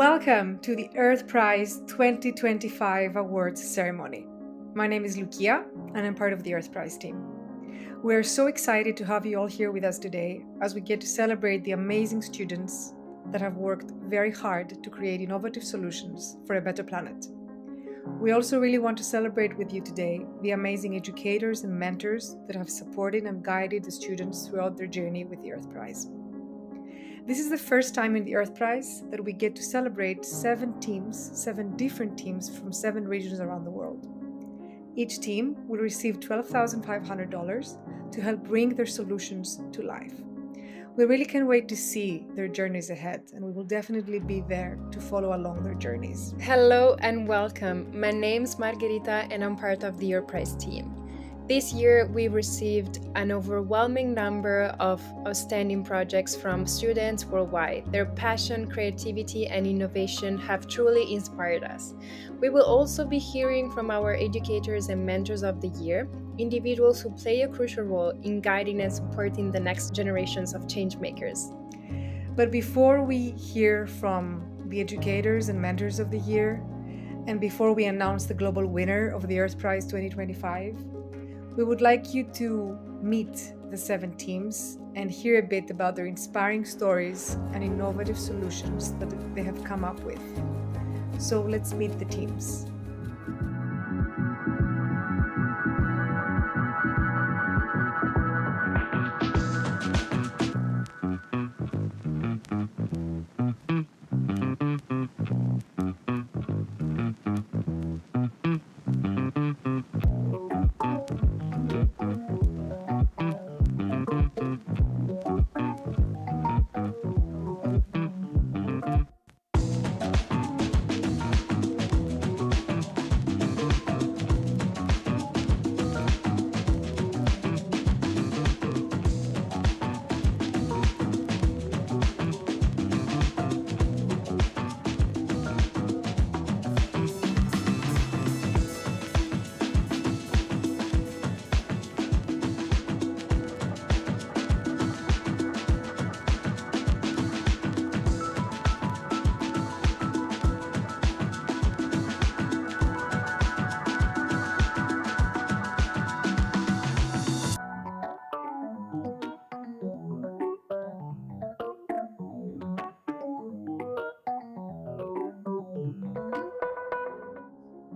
Welcome to the Earth Prize 2025 Awards ceremony. My name is Lucia and I'm part of the Earth Prize team. We're so excited to have you all here with us today as we get to celebrate the amazing students that have worked very hard to create innovative solutions for a better planet. We also really want to celebrate with you today the amazing educators and mentors that have supported and guided the students throughout their journey with the Earth Prize. This is the first time in the Earth Prize that we get to celebrate 7 different teams from 7 regions around the world. Each team will receive $12,500 to help bring their solutions to life. We really can't wait to see their journeys ahead, and we will definitely be there to follow along their journeys. Hello and welcome. My name's Margherita and I'm part of the Earth Prize team. This year, we received an overwhelming number of outstanding projects from students worldwide. Their passion, creativity, and innovation have truly inspired us. We will also be hearing from our educators and mentors of the year, individuals who play a crucial role in guiding and supporting the next generations of changemakers. But before we hear from the educators and mentors of the year, and before we announce the global winner of the Earth Prize 2025, we would like you to meet the 7 teams and hear a bit about their inspiring stories and innovative solutions that they have come up with. So let's meet the teams.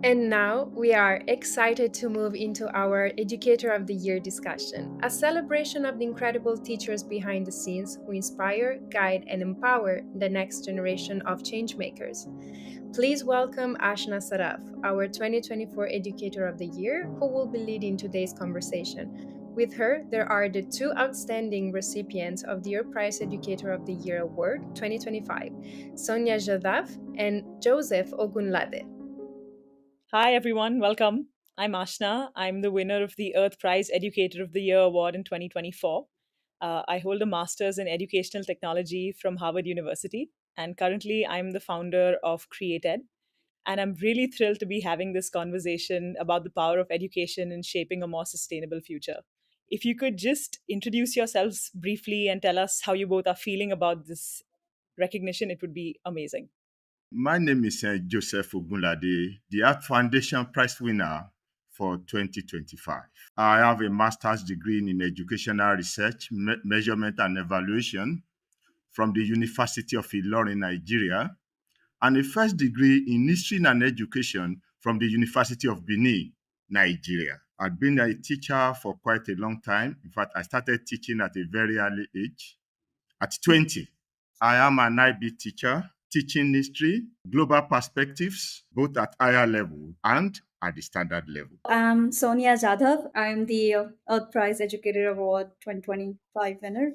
And now we are excited to move into our Educator of the Year discussion, a celebration of the incredible teachers behind the scenes who inspire, guide, and empower the next generation of changemakers. Please welcome Ashna Saraf, our 2024 Educator of the Year, who will be leading today's conversation. With her, there are the 2 outstanding recipients of the Earth Prize Educator of the Year Award 2025, Sonia Jadaf and Joseph Ogunlade. Hi, everyone. Welcome. I'm Ashna. I'm the winner of the Earth Prize Educator of the Year Award in 2024. I hold a master's in educational technology from Harvard University, and currently I'm the founder of CreateEd. And I'm really thrilled to be having this conversation about the power of education in shaping a more sustainable future. If you could just introduce yourselves briefly and tell us how you both are feeling about this recognition, it would be amazing. My name is Joseph Ogunlade, the Art Foundation Prize winner for 2025. I have a master's degree in educational research, measurement and evaluation from the University of Ilorin, Nigeria, and a first degree in history and education from the University of Benin, Nigeria. I've been a teacher for quite a long time. In fact, I started teaching at a very early age. At 20, I am an IB teacher, teaching history, global perspectives, both at higher level and at the standard level. I'm Sonia Jadhav. I'm the Earth Prize Educator Award 2025 winner,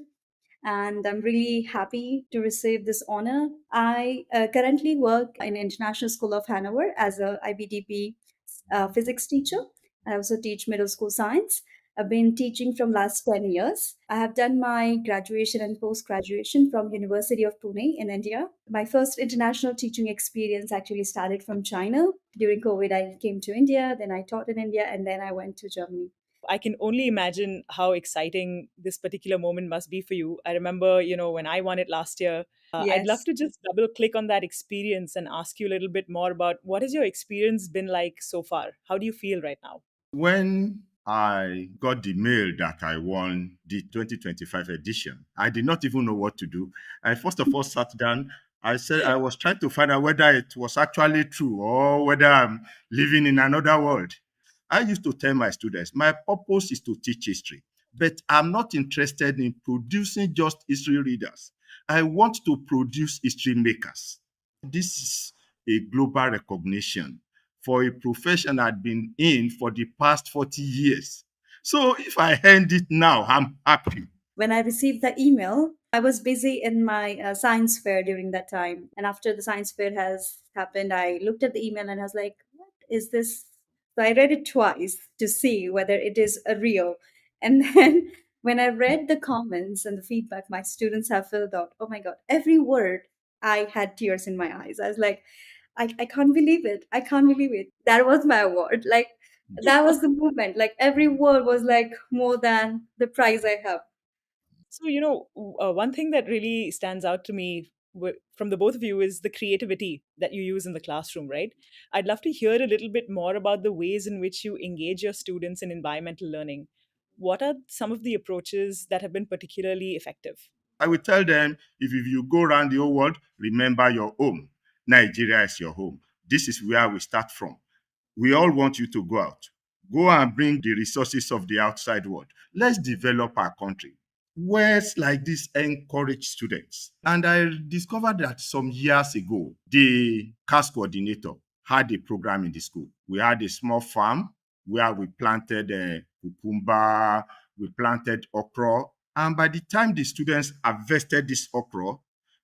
and I'm really happy to receive this honor. I currently work in International School of Hanover as a IBDP physics teacher. I also teach middle school science. I've been teaching from last 10 years. I have done my graduation and post-graduation from University of Pune in India. My first international teaching experience actually started from China. During COVID, I came to India, then I taught in India, and then I went to Germany. I can only imagine how exciting this particular moment must be for you. I remember, when I won it last year. I'd love Yes. to just double click on that experience and ask you a little bit more about what has your experience been like so far? How do you feel right now? When I got the mail that I won the 2025 edition, I did not even know what to do. I first of all sat down. I said I was trying to find out whether it was actually true or whether I'm living in another world. I used to tell my students, my purpose is to teach history, but I'm not interested in producing just history readers. I want to produce history makers. This is a global recognition for a profession I'd been in for the past 40 years. So if I end it now, I'm happy. When I received the email, I was busy in my science fair during that time. And after the science fair has happened, I looked at the email and I was like, what is this? So I read it twice to see whether it is a real. And then when I read the comments and the feedback my students have filled out, oh my God, every word, I had tears in my eyes. I was like, I can't believe it. I can't believe it. That was my award. Like, that was the movement. Like, every word was like more than the prize I have. So, one thing that really stands out to me from the both of you is the creativity that you use in the classroom, right? I'd love to hear a little bit more about the ways in which you engage your students in environmental learning. What are some of the approaches that have been particularly effective? I will tell them if you go around the whole world, remember your home. Nigeria is your home. This is where we start from. We all want you to go out. Go and bring the resources of the outside world. Let's develop our country. Words like this encourage students. And I discovered that some years ago, the CAS coordinator had a program in the school. We had a small farm where we planted cucumber, we planted okra. And by the time the students harvested this okra,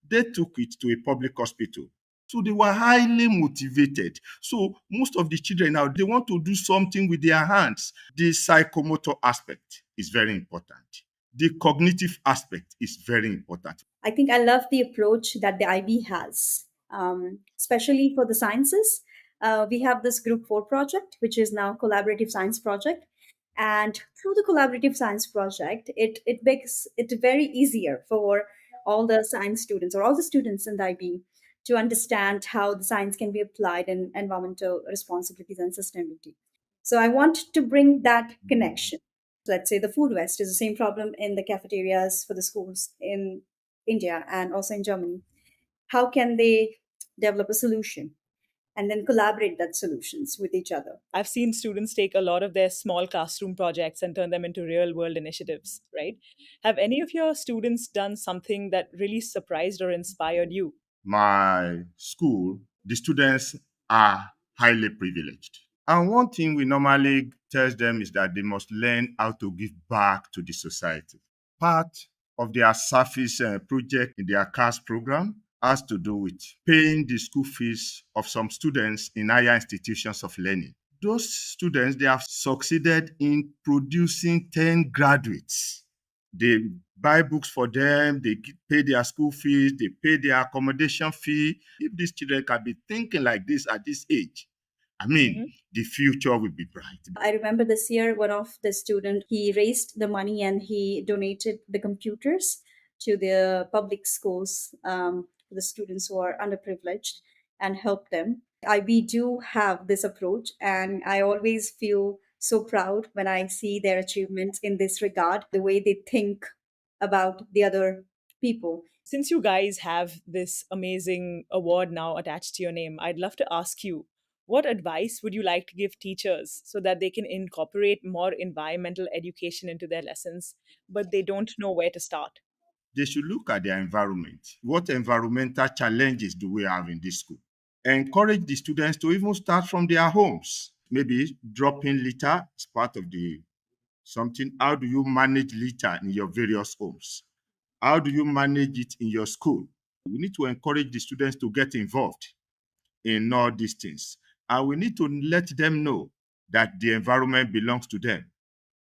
they took it to a public hospital. So they were highly motivated. So most of the children now, they want to do something with their hands. The psychomotor aspect is very important. The cognitive aspect is very important. I think I love the approach that the IB has, especially for the sciences. We have this Group 4 project, which is now collaborative science project. And through the collaborative science project, it makes it very easier for all the science students or all the students in the IB to understand how the science can be applied in environmental responsibilities and sustainability. So I want to bring that connection. Let's say the food waste is the same problem in the cafeterias for the schools in India and also in Germany. How can they develop a solution and then collaborate that solutions with each other? I've seen students take a lot of their small classroom projects and turn them into real world initiatives, right? Have any of your students done something that really surprised or inspired you? My school, the students are highly privileged. And one thing we normally tell them is that they must learn how to give back to the society. Part of their service project in their CAS program has to do with paying the school fees of some students in higher institutions of learning. Those students, they have succeeded in producing 10 graduates. They buy books for them, they pay their school fees, they pay their accommodation fee. If these children can be thinking like this at this age, I mean, the future will be bright. I remember this year, one of the student, he raised the money and he donated the computers to the public schools for the students who are underprivileged and help them. We do have this approach, and I always feel so proud when I see their achievements in this regard, the way they think about the other people. Since you guys have this amazing award now attached to your name, I'd love to ask you, what advice would you like to give teachers so that they can incorporate more environmental education into their lessons, but they don't know where to start? They should look at their environment. What environmental challenges do we have in this school? Encourage the students to even start from their homes. Maybe dropping litter as part of the something. How do you manage litter in your various homes? How do you manage it in your school? We need to encourage the students to get involved in all these things. And we need to let them know that the environment belongs to them.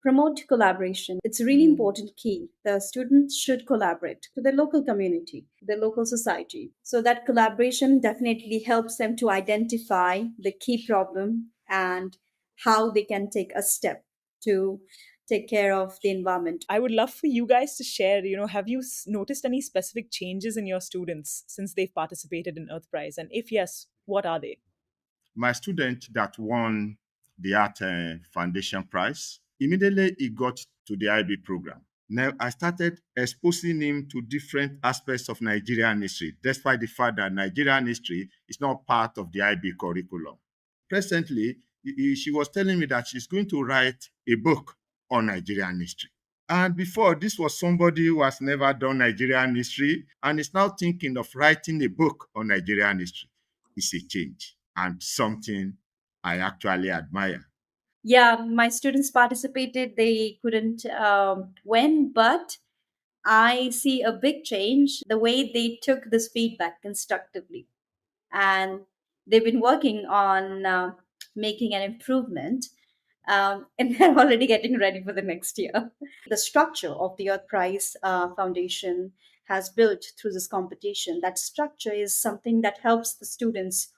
Promote collaboration. It's a really important key. The students should collaborate to their local community, their local society. So that collaboration definitely helps them to identify the key problem and how they can take a step to take care of the environment. I would love for you guys to share, have you noticed any specific changes in your students since they've participated in Earth Prize? And if yes, what are they? My student that won the Art Foundation Prize, immediately he got to the IB program. Now I started exposing him to different aspects of Nigerian history, despite the fact that Nigerian history is not part of the IB curriculum. Presently, she was telling me that she's going to write a book on Nigerian history. And before, this was somebody who has never done Nigerian history and is now thinking of writing a book on Nigerian history. It's a change and something I actually admire. Yeah, my students participated. They couldn't win, but I see a big change the way they took this feedback constructively. And they've been working on making an improvement. And they're already getting ready for the next year. The structure of the Earth Prize Foundation has built through this competition. That structure is something that helps the students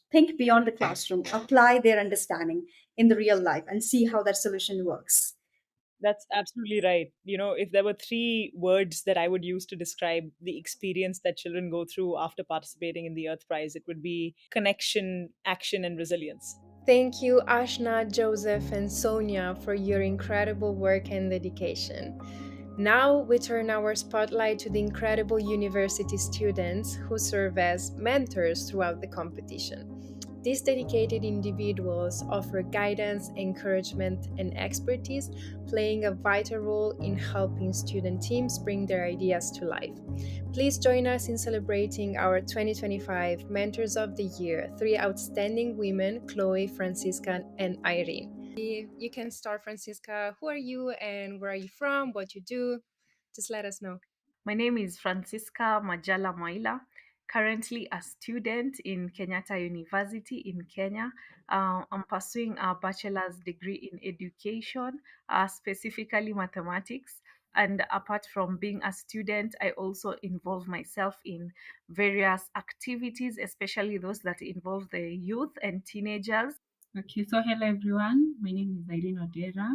think beyond the classroom, apply their understanding in the real life, and see how that solution works. That's absolutely right. If there were three words that I would use to describe the experience that children go through after participating in the Earth Prize, it would be connection, action, and resilience. Thank you, Ashna, Joseph, and Sonia, for your incredible work and dedication. Now we turn our spotlight to the incredible university students who serve as mentors throughout the competition. These dedicated individuals offer guidance, encouragement, and expertise, playing a vital role in helping student teams bring their ideas to life. Please join us in celebrating our 2025 Mentors of the Year, three outstanding women, Chloe, Francisca, and Irene. You can start, Francisca. Who are you and where are you from? What you do? Just let us know. My name is Francisca Majala Moila, currently a student in Kenyatta University in Kenya. I'm pursuing a bachelor's degree in education, specifically mathematics. And apart from being a student, I also involve myself in various activities, especially those that involve the youth and teenagers. Okay, so hello everyone. My name is Irene Odera.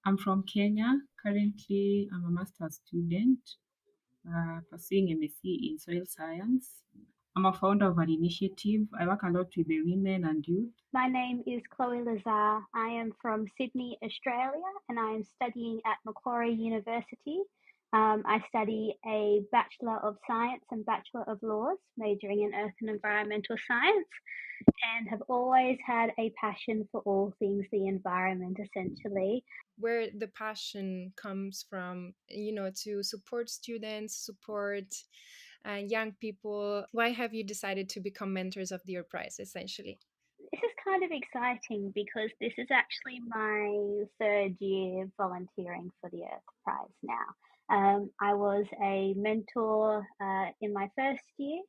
I'm from Kenya. Currently, I'm a master's student pursuing MSc in soil science. I'm a founder of an initiative. I work a lot with the women and youth. My name is Chloe Lazar. I am from Sydney, Australia, and I am studying at Macquarie University. I study a Bachelor of Science and Bachelor of Laws, majoring in Earth and Environmental Science, and have always had a passion for all things the environment, essentially. Where the passion comes from, to support students, support young people. Why have you decided to become mentors of the Earth Prize, essentially? This is kind of exciting because this is actually my third year volunteering for the Earth Prize now. I was a mentor in my first year,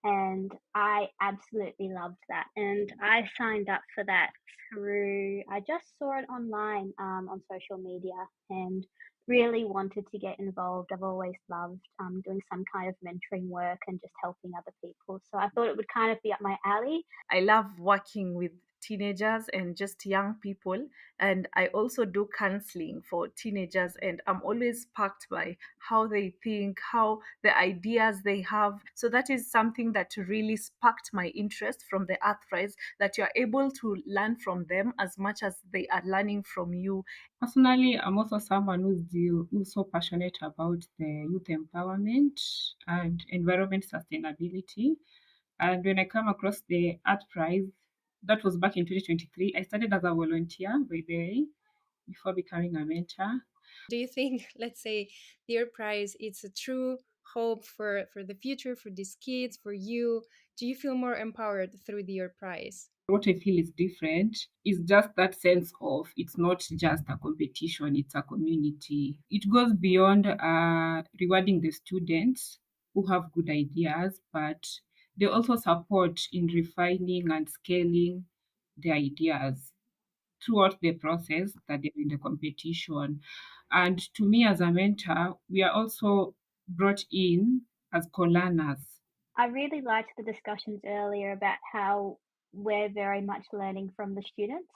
and I absolutely loved that. And I signed up for that I just saw it online on social media and really wanted to get involved. I've always loved doing some kind of mentoring work and just helping other people. So I thought it would kind of be up my alley. I love working with teenagers and just young people, and I also do counseling for teenagers, and I'm always sparked by how they think, how the ideas they have. So that is something that really sparked my interest from the Earth Prize, that you're able to learn from them as much as they are learning from you. Personally, I'm also someone who's so passionate about the youth empowerment and environment sustainability. And when I come across the Art Prize, that was back in 2023. I started as a volunteer, by the way, before becoming a mentor. Do you think, let's say, the Earth Prize, it's a true hope for the future, for these kids, for you? Do you feel more empowered through the Earth Prize? What I feel is different is just that sense of it's not just a competition, it's a community. It goes beyond rewarding the students who have good ideas, but they also support in refining and scaling the ideas throughout the process that they're in the competition. And to me, as a mentor, we are also brought in as co-learners. I really liked the discussions earlier about how we're very much learning from the students,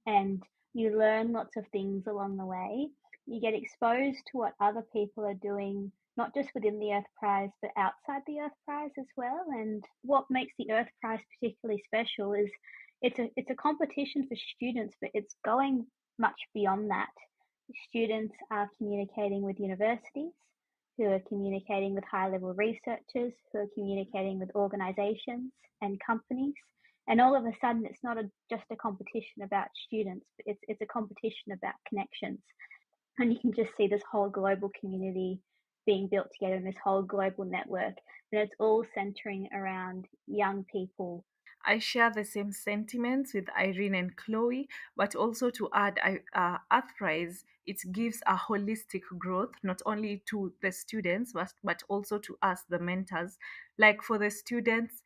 and You learn lots of things along the way. You get exposed to what other people are doing, not just within the Earth Prize, but outside the Earth Prize as well. And what makes the Earth Prize particularly special is it's a competition for students, but it's going much beyond that. Students are communicating with universities, who are communicating with high-level researchers, who are communicating with organizations and companies. And all of a sudden, it's not just a competition about students, but it's a competition about connections. And you can just see this whole global community being built together in this whole global network. And it's all centering around young people. I share the same sentiments with Irene and Chloe, but also to add, Earthprise, it gives a holistic growth, not only to the students, but also to us, the mentors. Like for the students,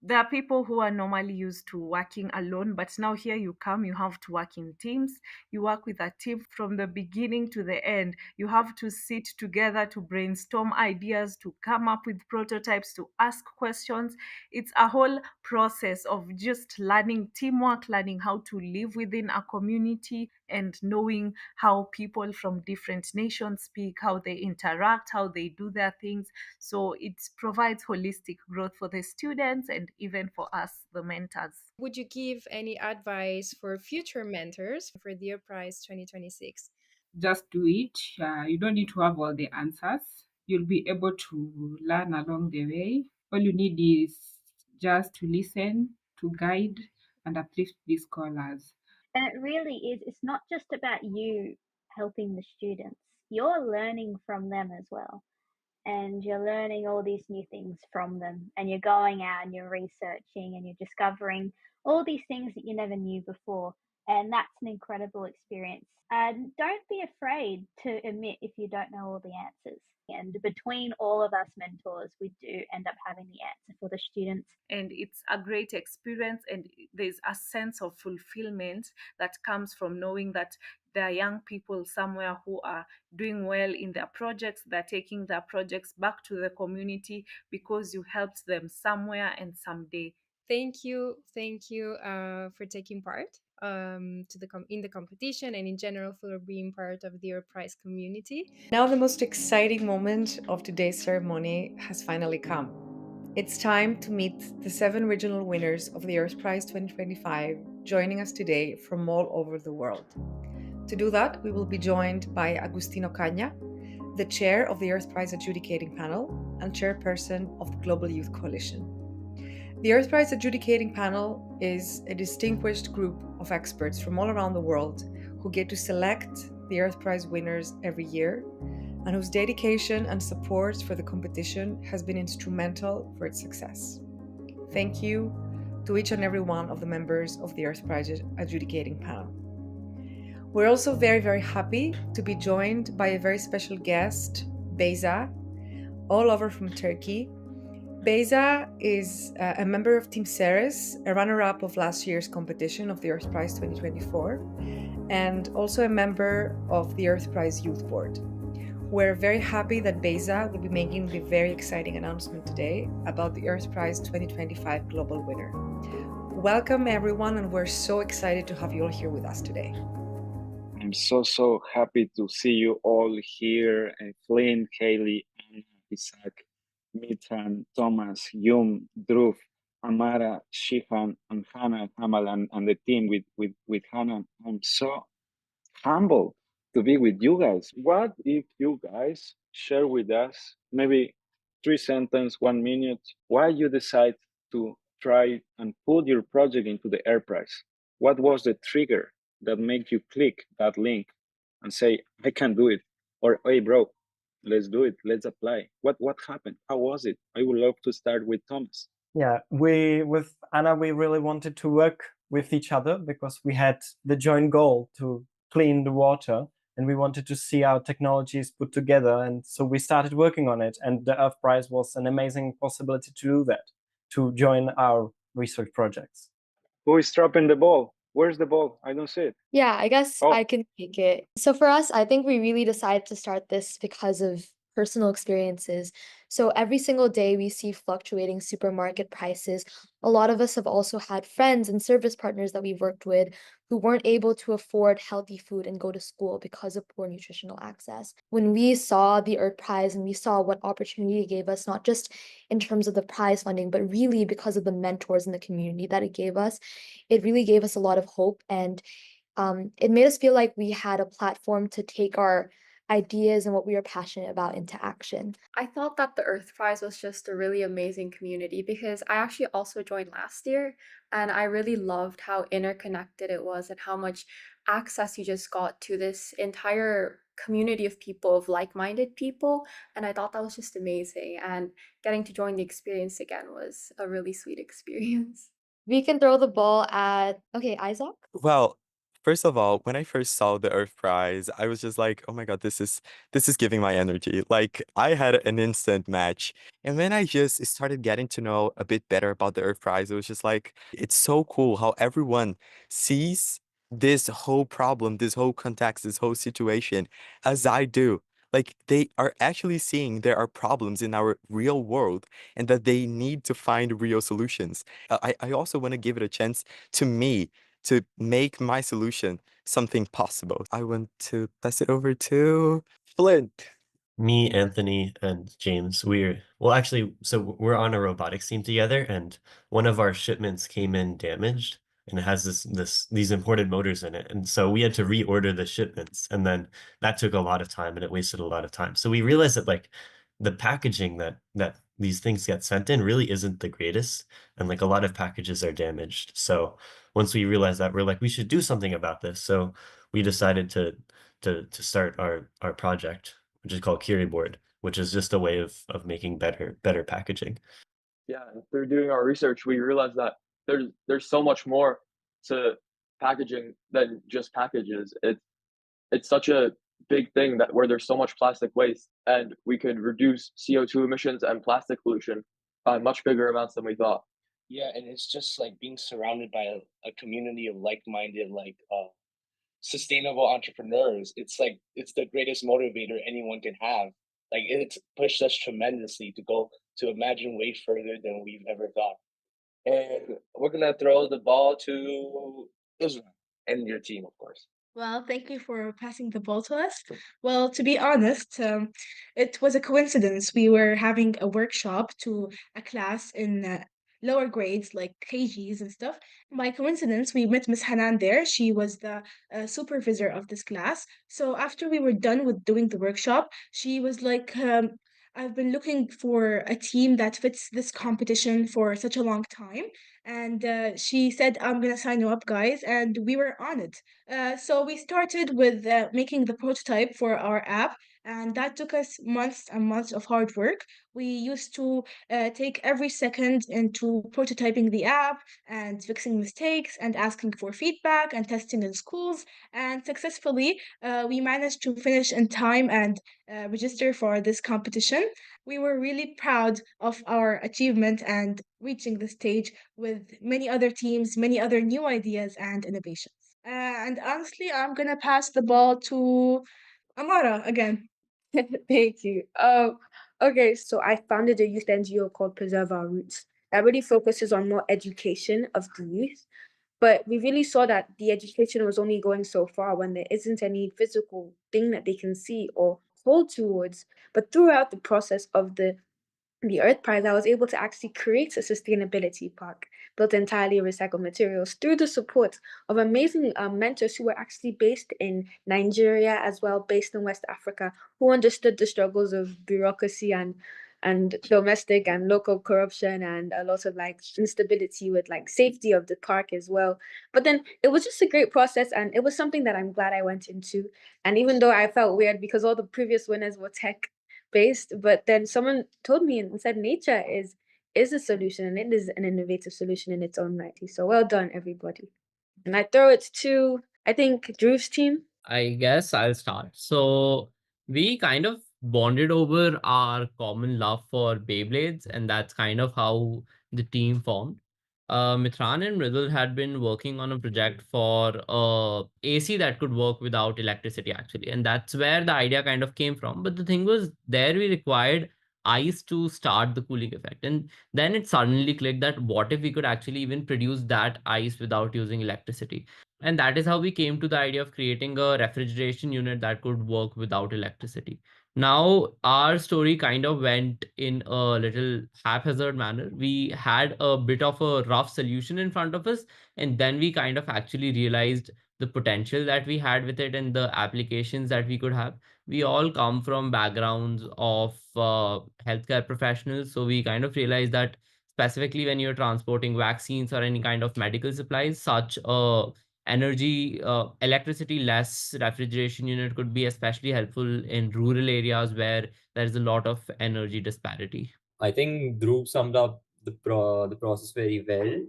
there are people who are normally used to working alone, but now here you come, you have to work in teams. You work with a team from the beginning to the end. You have to sit together to brainstorm ideas, to come up with prototypes, to ask questions. It's a whole process of just learning teamwork, learning how to live within a community, and knowing how people from different nations speak, how they interact, how they do their things. So it provides holistic growth for the students and even for us, the mentors. Would you give any advice for future mentors for the Earth Prize 2026? Just do it. You don't need to have all the answers. You'll be able to learn along the way. All you need is just to listen, to guide, and uplift these scholars. And it really is, it's not just about you helping the students, you're learning from them as well. And you're learning all these new things from them. And you're going out and you're researching and you're discovering all these things that you never knew before. And that's an incredible experience. And don't be afraid to admit if you don't know all the answers. And between all of us mentors, we do end up having the answer for the students. And it's a great experience, and there's a sense of fulfillment that comes from knowing that there are young people somewhere who are doing well in their projects. They're taking their projects back to the community because you helped them somewhere and someday. Thank you for taking part in the competition, and in general for being part of the Earth Prize community. Now, the most exciting moment of today's ceremony has finally come. It's time to meet the 7 regional winners of the Earth Prize 2025, joining us today from all over the world. To do that, we will be joined by Agustín Ocaña, the chair of the Earth Prize Adjudicating Panel and chairperson of the Global Youth Coalition. The Earth Prize Adjudicating Panel is a distinguished group of experts from all around the world who get to select the Earth Prize winners every year, and whose dedication and support for the competition has been instrumental for its success. Thank you to each and every one of the members of the Earth Prize Adjudicating Panel. We're also very, very happy to be joined by a very special guest, Beyza, all over from Turkey. Beyza is a member of Team Ceres, a runner-up of last year's competition of the Earth Prize 2024, and also a member of the Earth Prize Youth Board. We're very happy that Beyza will be making the very exciting announcement today about the Earth Prize 2025 Global Winner. Welcome everyone, and we're so excited to have you all here with us today. I'm so happy to see you all here, Flynn, Haley, Anna, Isaac, Mitran, Thomas, Yum, Dhruv, Amara, Shihan, and Hannah, Hamal, and the team with Hannah. I'm so humble to be with you guys. What if you guys share with us, maybe 3 sentences, 1 minute, why you decide to try and put your project into the Earth Prize? What was the trigger that made you click that link and say, I can do it? Or, hey, bro, let's do it. Let's apply. What happened? How was it? I would love to start with Thomas. Yeah, with Anna, we really wanted to work with each other because we had the joint goal to clean the water, and we wanted to see our technologies put together. And so we started working on it, and the Earth Prize was an amazing possibility to do that, to join our research projects. Who is dropping the ball? Where's the ball? I don't see it. Yeah, I guess I can take it. So for us, I think we really decided to start this because of personal experiences. So every single day we see fluctuating supermarket prices. A lot of us have also had friends and service partners that we've worked with who weren't able to afford healthy food and go to school because of poor nutritional access. When we saw the Earth Prize and we saw what opportunity it gave us, not just in terms of the prize funding, but really because of the mentors in the community that it gave us, it really gave us a lot of hope, and it made us feel like we had a platform to take our ideas and what we were passionate about into action. I thought that the Earth Prize was just a really amazing community because I actually also joined last year and I really loved how interconnected it was and how much access you just got to this entire community of people, of like-minded people. And I thought that was just amazing. And getting to join the experience again was a really sweet experience. We can throw the ball at, okay, Isaac? Well, first of all, when I first saw the Earth Prize, I was just like, "Oh my God, this is giving my energy." Like I had an instant match. And when I just started getting to know a bit better about the Earth Prize, it was just like, it's so cool how everyone sees this whole problem, this whole context, this whole situation as I do. Like they are actually seeing there are problems in our real world and that they need to find real solutions. I also want to give it a chance to me to make my solution something possible. I want to pass it over to Flint. Me, Anthony, and James, we're on a robotics team together, and one of our shipments came in damaged, and it has these imported motors in it, and so we had to reorder the shipments, and then that took a lot of time, and it wasted a lot of time. So we realized that like the packaging that these things get sent in really isn't the greatest, and like a lot of packages are damaged. So once we realized that, we're like, we should do something about this. So we decided to start our project, which is called Curie Board, which is just a way of making better packaging. Yeah, and through doing our research, we realized that there's so much more to packaging than just packages. It's such a big thing that where there's so much plastic waste, and we could reduce CO2 emissions and plastic pollution by much bigger amounts than we thought. Yeah, and it's just like being surrounded by a community of like-minded, sustainable entrepreneurs. It's like it's the greatest motivator anyone can have. Like it's pushed us tremendously to go to imagine way further than we've ever thought. And we're gonna throw the ball to Israel and your team, of course. Well, thank you for passing the ball to us. Well, to be honest, it was a coincidence. We were having a workshop to a class in lower grades, like KGs and stuff. By coincidence, we met Miss Hanan there. She was the supervisor of this class. So after we were done with doing the workshop, she was like, I've been looking for a team that fits this competition for such a long time. And she said, I'm going to sign you up, guys. And we were on it. So we started with making the prototype for our app, and that took us months and months of hard work. We used to take every second into prototyping the app and fixing mistakes and asking for feedback and testing in schools. And successfully, we managed to finish in time and register for this competition. We were really proud of our achievement and reaching the stage with many other teams, many other new ideas and innovations. And honestly, I'm gonna pass the ball to Amara again. Thank you. Okay, so I founded a youth NGO called Preserve Our Roots that really focuses on more education of the youth. But we really saw that the education was only going so far when there isn't any physical thing that they can see or hold towards. But throughout the process of the Earth Prize, I was able to actually create a sustainability park built entirely of recycled materials through the support of amazing mentors who were actually based in Nigeria as well, based in West Africa, who understood the struggles of bureaucracy and domestic and local corruption and a lot of like instability with like safety of the park as well. But then it was just a great process, and it was something that I'm glad I went into. And even though I felt weird because all the previous winners were tech based, but then someone told me and said nature is a solution, and it is an innovative solution in its own right. So well done, everybody. And I throw it to, I think, Drew's team. I guess I'll start. So we kind of bonded over our common love for Beyblades, and that's kind of how the team formed. Mitran and Mridul had been working on a project for AC that could work without electricity, actually. And that's where the idea kind of came from. But the thing was, there we required ice to start the cooling effect. And then it suddenly clicked that what if we could actually even produce that ice without using electricity? And that is how we came to the idea of creating a refrigeration unit that could work without electricity. Now, our story kind of went in a little haphazard manner. We had a bit of a rough solution in front of us, and then we kind of actually realized the potential that we had with it and the applications that we could have. We all come from backgrounds of healthcare professionals, so we kind of realized that specifically when you're transporting vaccines or any kind of medical supplies, such a energy electricity less refrigeration unit could be especially helpful in rural areas where there is a lot of energy disparity. I think Dhruv summed up the process very well.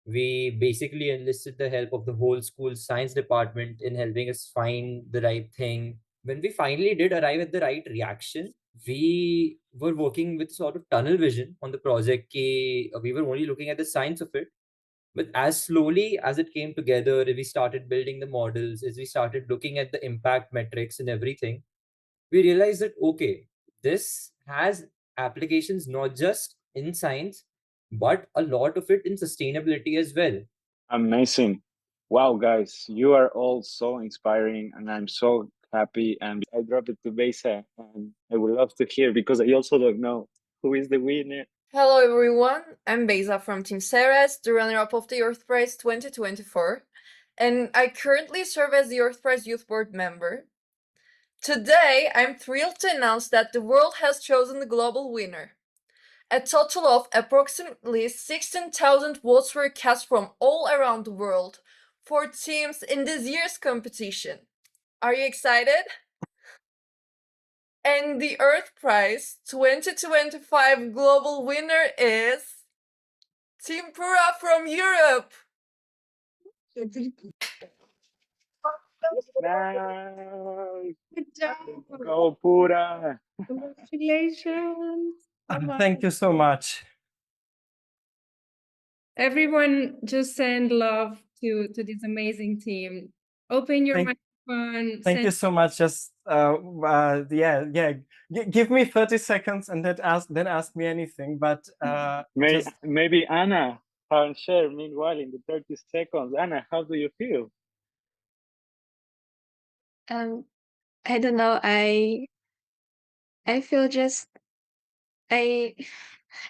We basically enlisted the help of the whole school science department in helping us find the right thing. When we finally did arrive at the right reaction, we were working with sort of tunnel vision on the project. We were only looking at the science of it, but as slowly as it came together, we started building the models, as we started looking at the impact metrics and everything, we realized that, okay, this has applications not just in science, but a lot of it in sustainability as well. Amazing. Wow, guys, you are all so inspiring, and I'm so happy. And I dropped it to Beyza, and I would love to hear because I also don't know who is the winner. Hello everyone, I'm Beyza from Team Ceres, the runner-up of the Earth Prize 2024, and I currently serve as the Earth Prize Youth Board member. Today, I'm thrilled to announce that the world has chosen the global winner. A total of approximately 16,000 votes were cast from all around the world for teams in this year's competition. Are you excited? And the Earth Prize 2025 global winner is Team PURA from Europe. Good job. Go PURA. Congratulations. Thank you so much. Everyone, just send love to this amazing team. Open your microphone. Thank you so much. Just give me 30 seconds and then ask me anything. But maybe Anna can share meanwhile in the 30 seconds. Anna, how do you feel? I don't know. I feel just I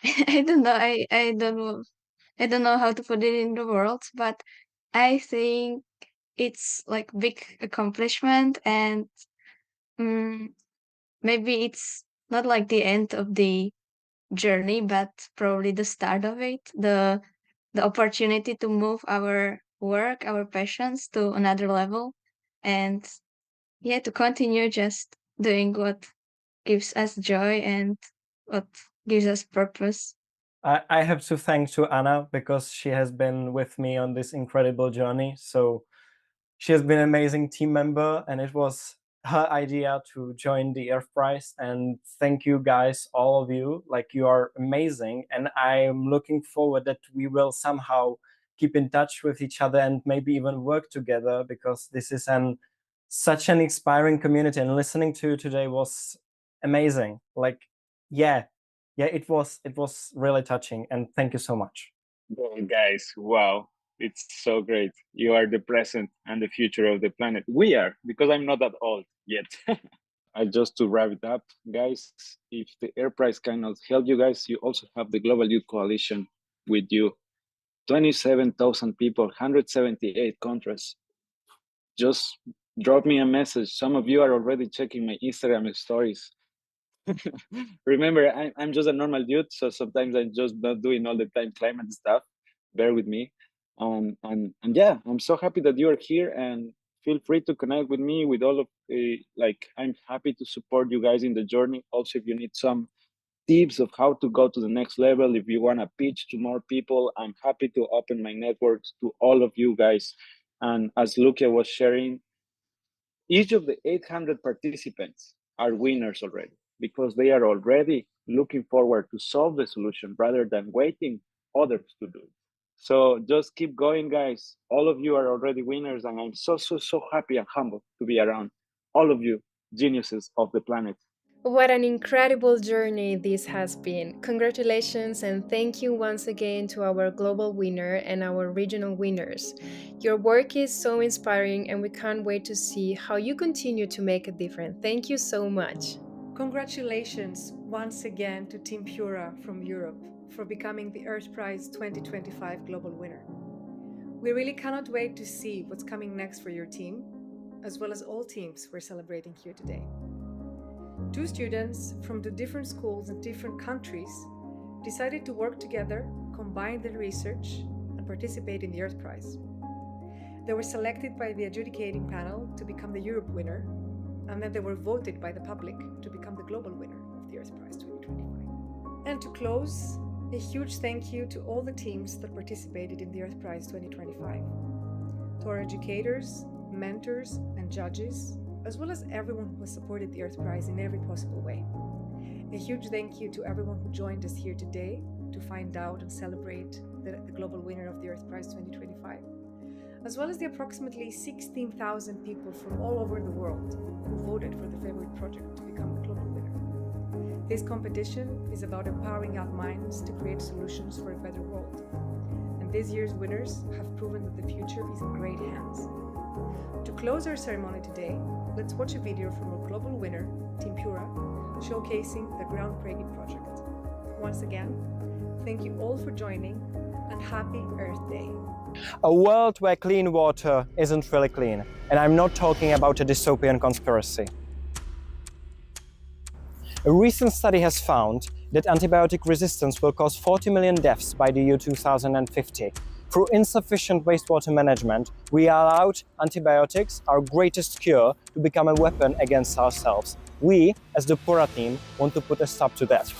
I don't know. I don't know how to put it in the words, but I think it's like big accomplishment, and maybe it's not like the end of the journey, but probably the start of it. The opportunity to move our work, our passions to another level, and to continue just doing what gives us joy and what gives us purpose. I have to thank to Anna because she has been with me on this incredible journey. So she has been an amazing team member, and it was her idea to join the Earth Prize. And thank you guys, all of you. Like, you are amazing, and I'm looking forward that we will somehow keep in touch with each other and maybe even work together, because this is such an inspiring community, and listening to you today was amazing. Like, it was really touching, and thank you so much. Oh, guys, wow, it's so great. You are the present and the future of the planet. We are, because I'm not that old yet. Just to wrap it up, guys, if the Air Prize cannot help you guys, you also have the Global Youth Coalition with you. 27,000 people, 178 countries. Just drop me a message. Some of you are already checking my Instagram stories. Remember, I'm just a normal dude, so sometimes I'm just not doing all the time climate stuff. Bear with me. And yeah, I'm so happy that you're here, and feel free to connect with me with all of I'm happy to support you guys in the journey. Also, if you need some tips of how to go to the next level, if you want to pitch to more people, I'm happy to open my networks to all of you guys. And as Lucia was sharing, each of the 800 participants are winners already, because they are already looking forward to solve the solution rather than waiting others to do it. So just keep going, guys. All of you are already winners, and I'm so happy and humble to be around all of you, geniuses of the planet. What an incredible journey this has been. Congratulations and thank you once again to our global winner and our regional winners. Your work is so inspiring and we can't wait to see how you continue to make a difference. Thank you so much. Congratulations once again to Team PURA from Europe for becoming the Earth Prize 2025 global winner. We really cannot wait to see what's coming next for your team, as well as all teams we're celebrating here today. 2 students from the different schools and different countries decided to work together, combine their research, and participate in the Earth Prize. They were selected by the adjudicating panel to become the Europe winner, and then they were voted by the public to become the global winner of the Earth Prize 2025. And to close, a huge thank you to all the teams that participated in the Earth Prize 2025, to our educators, mentors, and judges, as well as everyone who has supported the Earth Prize in every possible way. A huge thank you to everyone who joined us here today to find out and celebrate the global winner of the Earth Prize 2025, as well as the approximately 16,000 people from all over the world who voted for the favorite project to become the global winner. This competition is about empowering our minds to create solutions for a better world. And this year's winners have proven that the future is in great hands. To close our ceremony today, let's watch a video from our global winner, Team PURA, showcasing the groundbreaking project. Once again, thank you all for joining, and happy Earth Day. A world where clean water isn't really clean, and I'm not talking about a dystopian conspiracy. A recent study has found that antibiotic resistance will cause 40 million deaths by the year 2050. Through insufficient wastewater management, we allowed antibiotics, our greatest cure, to become a weapon against ourselves. We, as the PURA team, want to put a stop to that.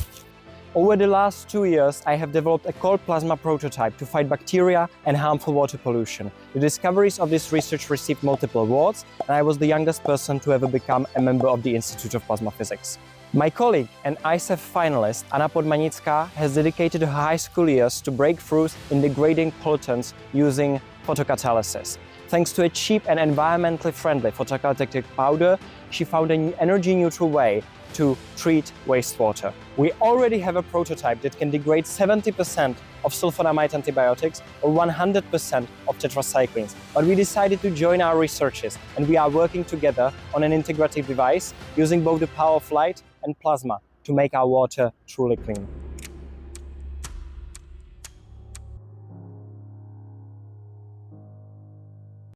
Over the last 2 years, I have developed a cold plasma prototype to fight bacteria and harmful water pollution. The discoveries of this research received multiple awards, and I was the youngest person to ever become a member of the Institute of Plasma Physics. My colleague and ICEF finalist, Anna Podmanická, has dedicated her high school years to breakthroughs in degrading pollutants using photocatalysis. Thanks to a cheap and environmentally friendly photocatalytic powder, she found an energy-neutral way to treat wastewater. We already have a prototype that can degrade 70% of sulfonamide antibiotics or 100% of tetracyclines. But we decided to join our researchers, and we are working together on an integrative device using both the power of light and plasma to make our water truly clean.